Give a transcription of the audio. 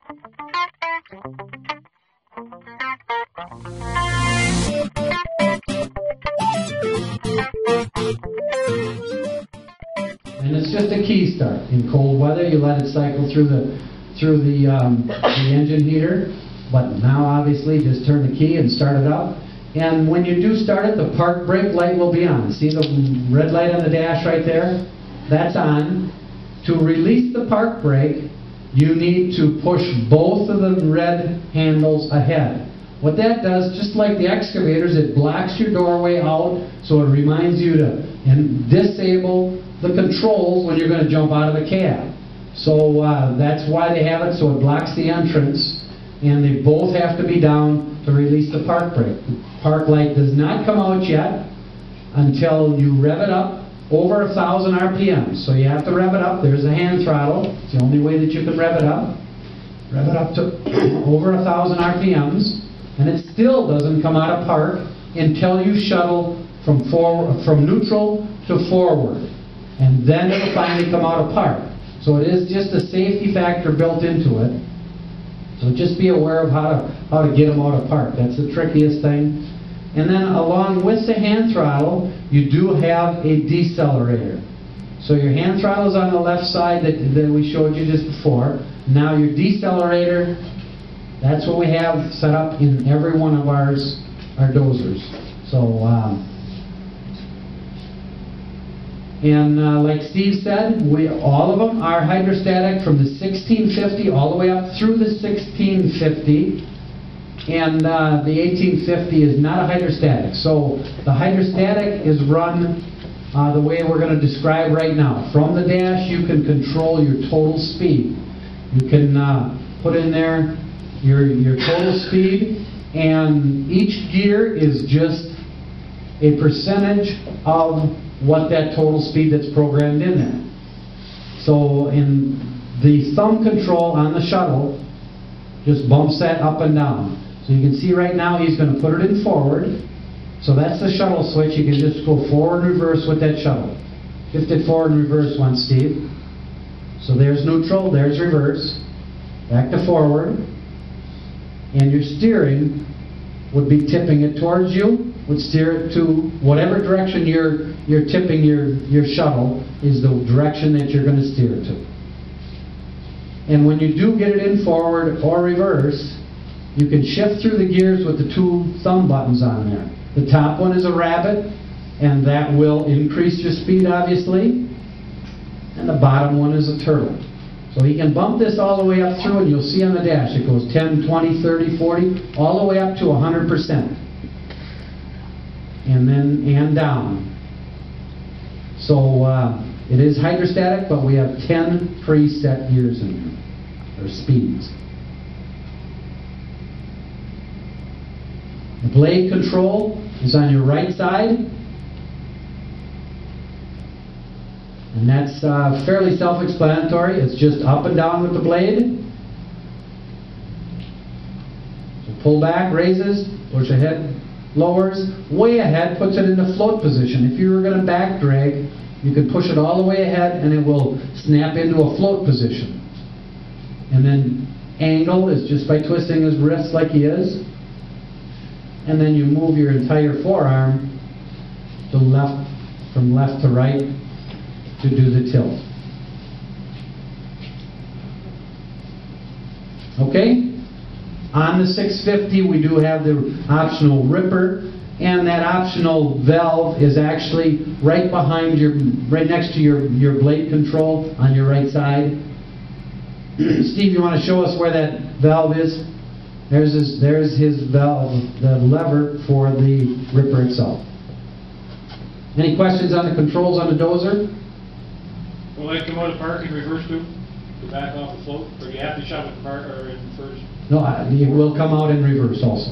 And it's just a key start. In cold weather, you let it cycle through the engine heater. But now, obviously, just turn the key and start it up. And when you do start it, the park brake light will be on. See the red light on the dash right there? That's on. To release the park brake, you need to push both of the red handles ahead. What that does, just like the excavators, it blocks your doorway out, so it reminds you to disable the controls when you're going to jump out of the cab. So that's why they have it, so it blocks the entrance, and they both have to be down to release the park brake. The park light does not come out yet until you rev it up over 1,000 RPM. So you have to rev it up. There's a hand throttle. It's the only way that you can rev it up. Rev it up to over 1,000 RPMs, and it still doesn't come out of park until you shuttle from neutral to forward. And then it'll finally come out of park. So it is just a safety factor built into it. So just be aware of how to get them out of park. That's the trickiest thing. And then along with the hand throttle, you do have a decelerator. So your hand throttle is on the left side that we showed you just before. Now your decelerator, that's what we have set up in every one of our dozers. So, like Steve said, all of them are hydrostatic from the 1650 all the way up through the 1650. And the 1850 is not a hydrostatic. So the hydrostatic is run the way we're going to describe right now. From the dash, you can control your total speed. You can put in there your total speed, and each gear is just a percentage of what that total speed that's programmed in there. So in the thumb control on the shuttle just bumps that up and down. So you can see right now he's going to put it in forward. So that's the shuttle switch. You can just go forward and reverse with that shuttle. Shift it forward and reverse once, Steve. So there's neutral, there's reverse. Back to forward. And your steering would be tipping it towards you, would steer it to whatever direction you're tipping your shuttle is the direction that you're going to steer it to. And when you do get it in forward or reverse, you can shift through the gears with the two thumb buttons on there. The top one is a rabbit, and that will increase your speed, obviously. And the bottom one is a turtle. So you can bump this all the way up through, and you'll see on the dash it goes 10, 20, 30, 40, all the way up to 100%. And down. So it is hydrostatic, but we have 10 preset gears in here, or speeds. The blade control is on your right side, and that's fairly self-explanatory. It's just up and down with the blade. So pull back, raises, push ahead, lowers, way ahead, puts it into float position. If you were going to back drag, you can push it all the way ahead and it will snap into a float position. And then angle is just by twisting his wrist like he is. And then you move your entire forearm to left, from left to right to do the tilt. Okay? On the 650 we do have the optional ripper, and that optional valve is actually right behind right next to your blade control on your right side. Steve, you want to show us where that valve is? There's his valve, the lever for the ripper itself. Any questions on the controls on the dozer? Will they come out of park and reverse too? To back off the float? Or do you have to shove it in park or in first? No, it will come out in reverse also.